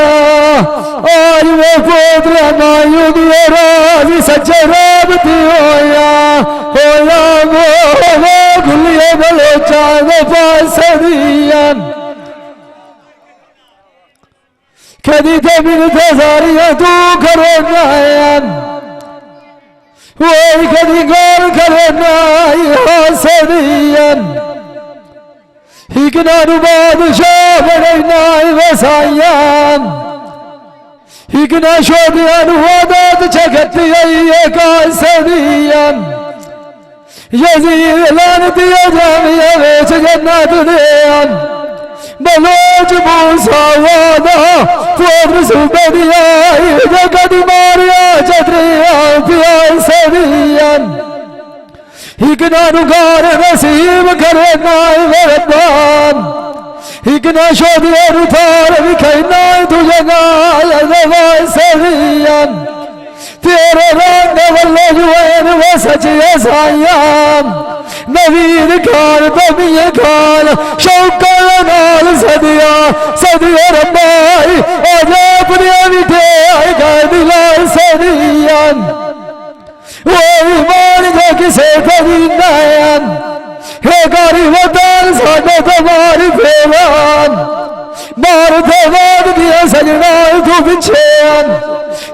आज वो पोतरा मायू दिए राजी सच्चे राबती होया वो गुलिये बलोचा वो पासरियन कदी तो मिलते सारियां तू करो नायन वो कदी गौर करो नाई हासरियन हिकनारू बादशाह बड़े नाई वसायन हिकना शोभियानु वादत जगती ये कासरियन यजीर लानतिया जामिया वेच जन्नत देयन बलोच मूसा वादा फोर सुबदिया जगत मारिया चतरिया पिया सरियन हिकना नुगार नसीब करे नाय वरदान हिकना शोधिया रुथार विखाई नाय तुझे नाल दवाई सरियन तेरे रंग वल्ले जुएन वो सचिए सायाम नवीन खान बमिए खान शौकर नाल सदिया सदिया रंबाई आजा अपने विठे आई गए दिलार सरियन वो ईमान जो किसे कभी नयन हे गारी वतन साडे तुम्हारी फेवान मार देवान दिया सजना तू बिछेन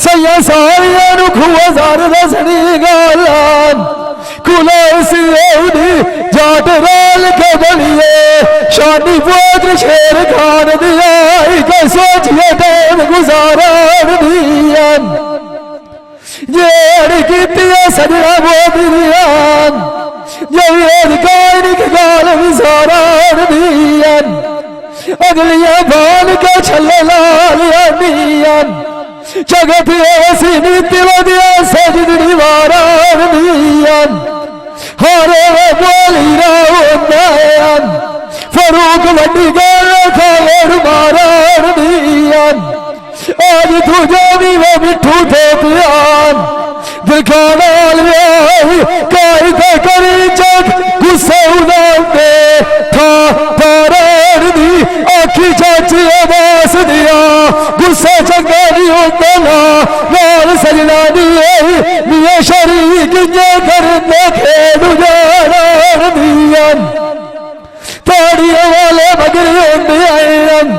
सैया सारिया नु खुआ जार दसनी गालान कुलाई सी उड़ी जाट राल के बलिए शादी पुत्र शेर खान दिया के सोचिए टाइम गुजारा दियन जेड़ कीतिया सजना वो दियन जवेद कायन के गाल विसारा दियन अगलिया बाल के छल्ले लाल दियन जगत ऐसी नीति वदिया सजदी वारान दियन हारे बोली राव नयन फरूक वड्डी गल खावर मारान दियन आज तुझे भी वो मिठू थे प्यान दिखाना कायदे करी जग गुस्से उड़ाते था तारान दी आखी चाची आवास दिया गुस्से चंगारी होता ना नाल सजना दिए मियां शरीक जे करने खेल उजारान दियन ताड़ियों वाले मगर होंदियन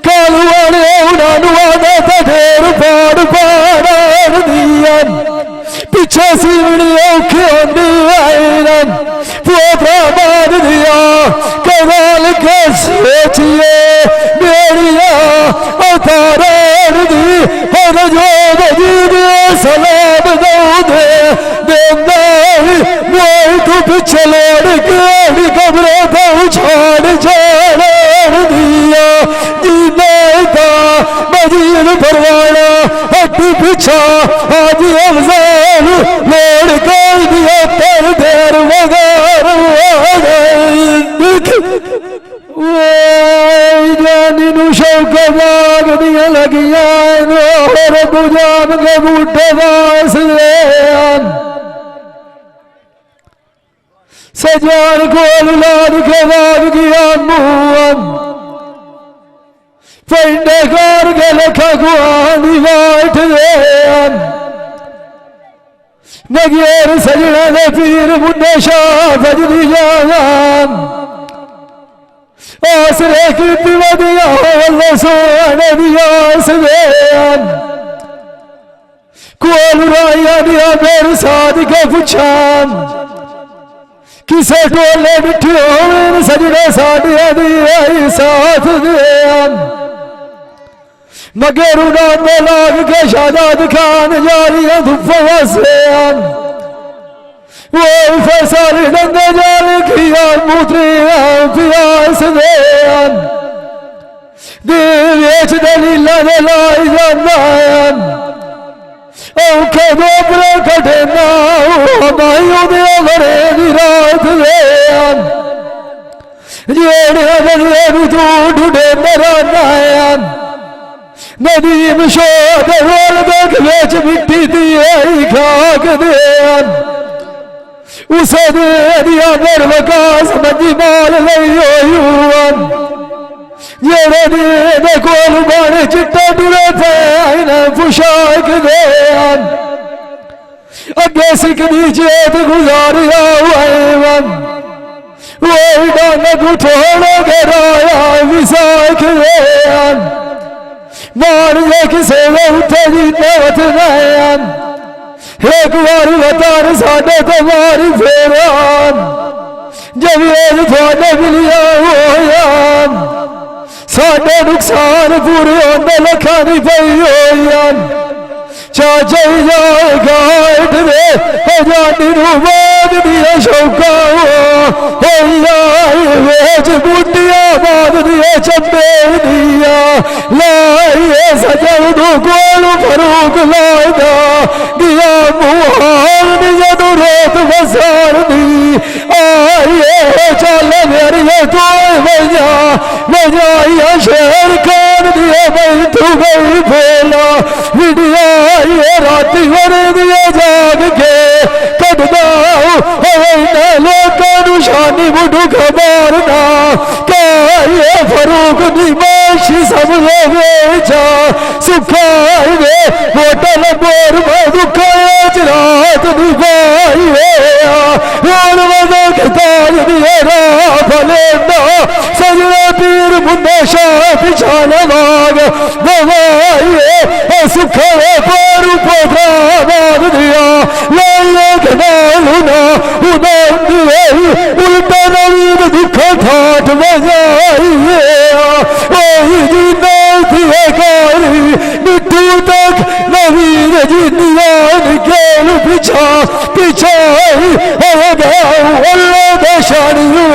कालू वाले उन्हां आदा ते ढेर पाड़ पाड़ान दियन पिछे सीवड़ी औखे होंदियन पोतरा मार दिया कमाल के सोचिए मेरिया अवतारान दी हर जो बजी दे सलाम दे देवदारी मोई तू पिछे लोड़ के कब्रे तो उछाड़ छाड़ान दिया जीना था मजीद परवाना हट्टी पिछा आज अफजाल लोड़ कर दिया पर देर वगार जानी नु शौक बाग दिया लगिया और बुझान के बूटे वास सजान कोल लाद के बाग गया मुहन पेंडे कार के लखा गुआनी वाट देन नगियर सजना दे पीर मुन्ने शाह बजरी जान आसरे की दिवदिया अल्लाह सोने दिया सवेन कोल राया दिया मेरे साथ के पुछान किसे टोले मिठी होवे सजने साडिया दिया साथ देन मगरू नाम लाग के शादाद खान जारिया धुप्पा सेन वो फैसल डंगे जाल किया मूत्रिया प्यास देन देवेच दलीला दे लाई जान औखे दोपरे कटे ना मायूं दे घरे दी रात देन जेड़े बदले नु तू ढूंढे मेरा नायन नदीम शोध रोल देख बेच मिट्टी दिए खाक देन उसे दे दिया मेरे वकास मंजी माल लई जेड़े दे कोल बाने चिट्टे टुरे थे इन्हें पुशाक दे अगे सिख नीचे गुजारिया हुआ वो डांग गुठोड़ गिराया विसाख दे मान ले किसे उठे जी नवत नैन एक बार वतार साडे तो मारी फेरान जब ये थोड़े मिलिया होया साडे नुकसान पूरे होने लखा नहीं पई होयान चाचा जाएगा इतने जानी रूबाद दिया शौका होया वेज बूटिया बाद दिए चंबे दिया लाए सजल दो गोल फरूक लादा दिया मुहार दिया तो रेत बसार दी आए चल मेरी तो बजा शेर खान दिए भाई तू गई बोला विडिया ये राती बने दिए जाग के कटदा लोगों शानी बुढ़ू खबर ना क्या ये फरूक निमाशी सब लोग सुखा होटल बोर में दुखा रात निभाई ताज दिए भले सजना पीर मुन्ना शाह पिछाना बाग दवाइए सुखा पारू पोखरा बाग दिया लालना उल्टा नवीन दुख ठाठ बजाइए मिट्टू तक नवीन जिंदगान गेल पिछा पिछा शानी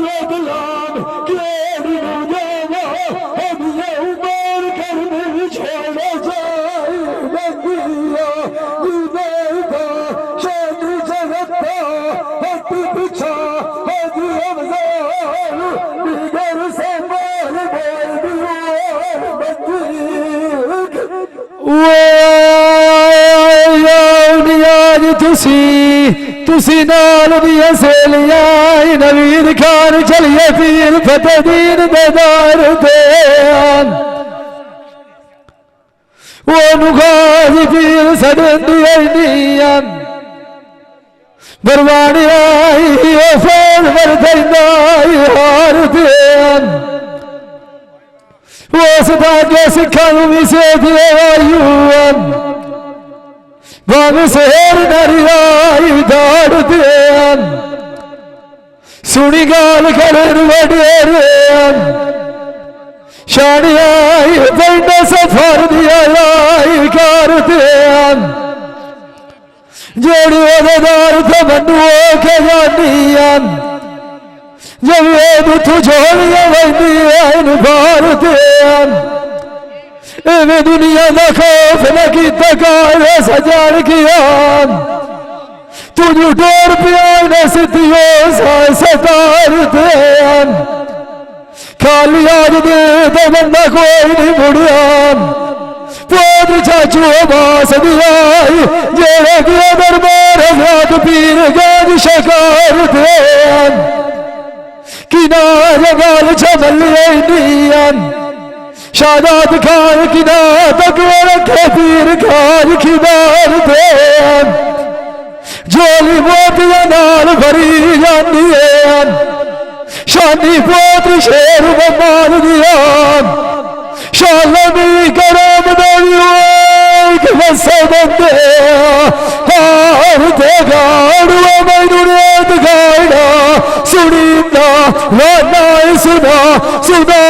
शायद लाभ तुसी नाल दियां सेलियां नवीद खान चलिए पीर फतेह दीन दे दर ते वो नुगाजी पीर सदंदियां बरवानी आई ओ फोन वरदैंदा हार देन वो सदा के सिखां भी सेठ आयुन बाग शेर नरियाई दाड़ देन सुनी गाल करें वडेरेन शानियाई पिंड सफर दिया लाई कर देन जेड़ी ओदेदार थे बंदुओ के जानियन जब ये बुथु झोलियां वंदियन बार देन एवें दुनिया दा खौफ न कीता काले सजान कियान तुझू डोर पिया न सिद्धियो सतार देन खाली आज दे तो बंदा कोई नहीं मुड़ियान पोत्र चाचू बास दियाई जेड़े किया दरबार हजरत पीर गज शकार देन किना जगाल छमलियन शादात खान किना तक रखे पीर खान खिदार देन जोली मोतिया नाल भरी जानी शानी पोत्र शेर बमान दियान शालमी करम दसे बंदे हार दे गाड़ुआ मैनू रेत गाड़ा सुनींदा वाना सुना सुना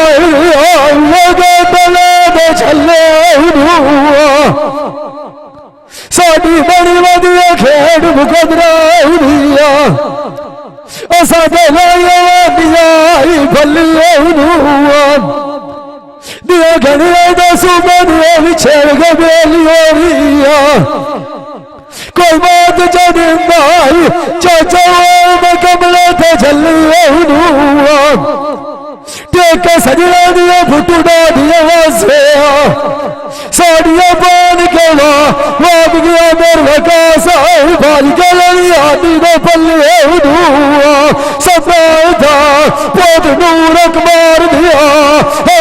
लगे तले दे छले साडी बड़ी वधिया खेड मुकदरा हुनिया असा ते लाया भलिया दिया घड़िया दसू बनिया विछड़ के बेलिया कोई बात जदिंदा चाचा मैं कमले थे झलिया टेके सजना दिया फुटू दिया वसे साड़िया पान के वाग गया मेरे वकास भाज के लड़िया दीदे पल्ले सफेदा पोत नूर अकबार दिया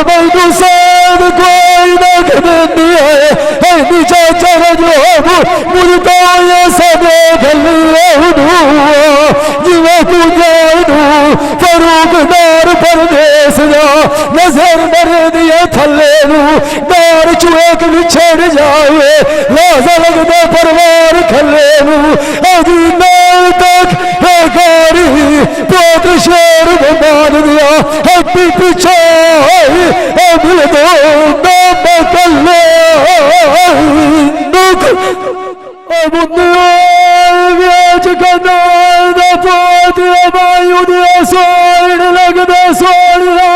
मैनू सैद कोई न दिया है नीचा चरज मुझको ये सदे गलिए जिवें तू जानू फरूकदार परदेस नजर मरे दिए थले नार चुएक बिछड़ जाए लाजा लगता परवार खले अजी नाल तक है गारी पोत्र शेर बमान दिया हट्टी पीछे मिल दो नाम कले दुख व्याज कनाल पोत्र मायू दिया सोन लगदा सोनिया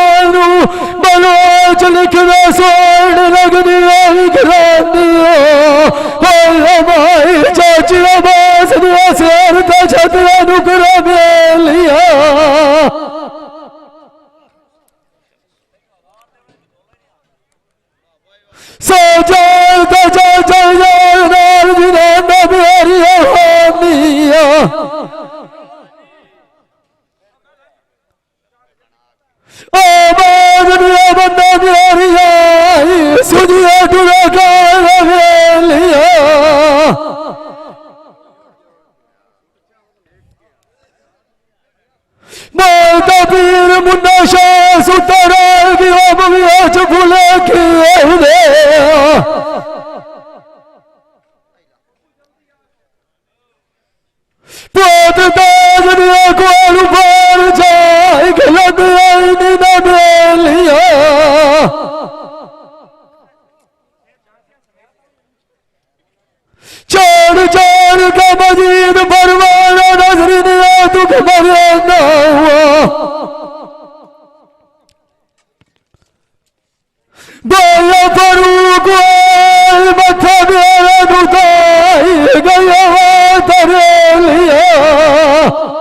बलोच लिखदा सोन लगदी भाई चाची बास दिया शेर का छतरा नुकरा बेलिया सो जाल तो चल नाल जिना मेरी होनिया ओ बाज दिया बंदा मेरी आई सुनिया टुरा कर बेलिया मौता पीर मुन्ना शाह सुतरा गिया बविया चुले किए पोत दाज दिया कोल पार जाए गलत आई न बेलिया चार चार का मजीद परवाना नजरी दिया दुख भरे ना हुआ बोला फरूक मथा मेरा दुदाई गया तेरे लिया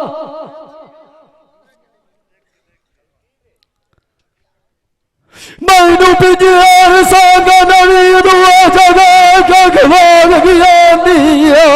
मैनू पिजर सागा नवी दुआ जगा के खवाल गया दिया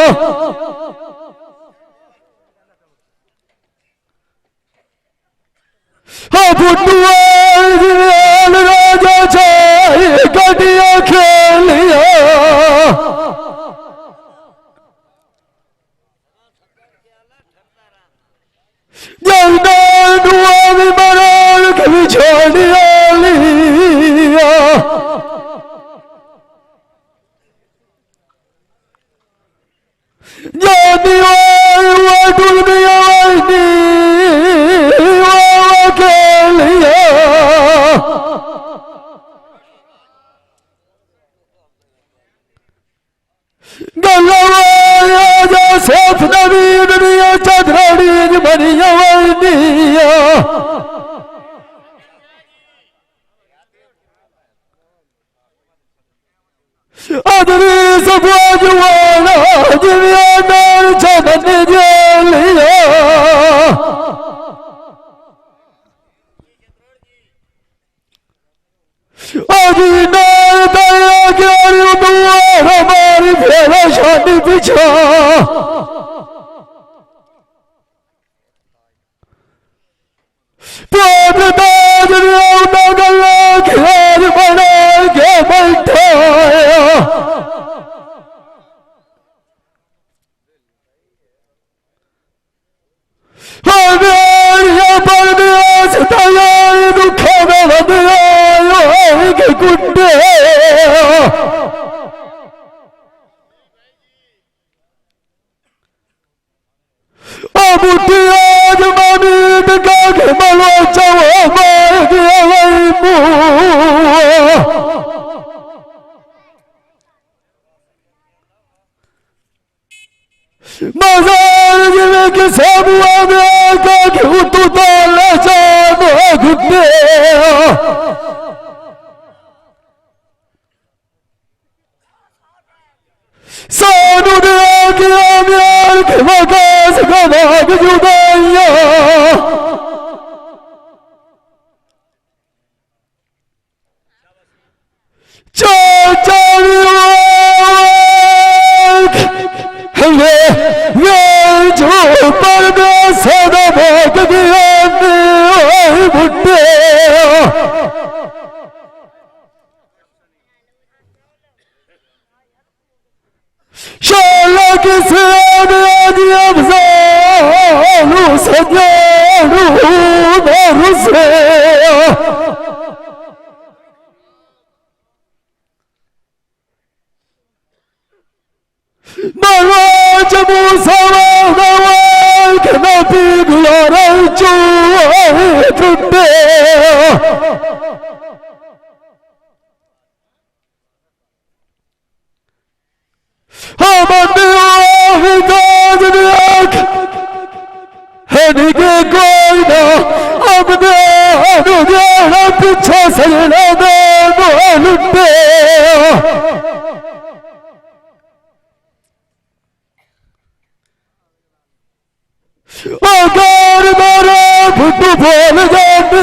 बनिया वरदिया अदरी सफा जवाना जिम्मेदार चमन लिया अभी नार दया क्यारी दुआ हमारी फेरा शादी पिछा पाद ताज ना गला खैर बना के बैठाया हमारे पर तैयार दुखा में बदलाया के कुत्ते अब आज मनीत का के मलो चवा मार गया वही मुँह मजार जिले के सब में का के उतु ताले जानो घुटने सानू दे के आमियार के वकास का भाग जुदाइया सदा भाग दिया भुट्टे शाला किसे दिया अफजालू सजालू से महाराज मूसा नबी गुलारा टूटे कोई ना अब पीछे सजना दे लुटे अगर मेरा फुटू बोल जाते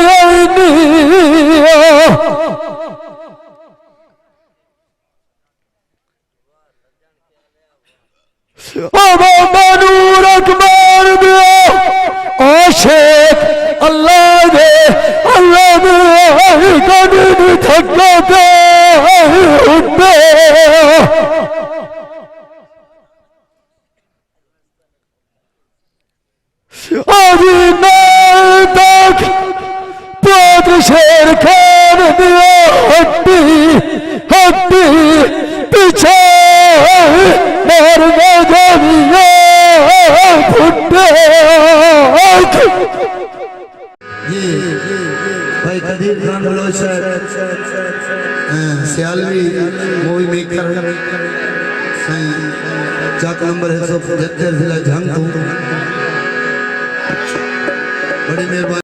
अब मनूर अकबर दिया आशिक अल्लाह दे कभी नहीं थकते उठते अभी तक पाद शेर खान दिया हड्डी हड्डी पीछे मार गया फुटे ये भाई कदीर खान बलोच सियालवी मूवी मेकर चाक नंबर है 175 जिला झांग बड़ी मेहरबानी।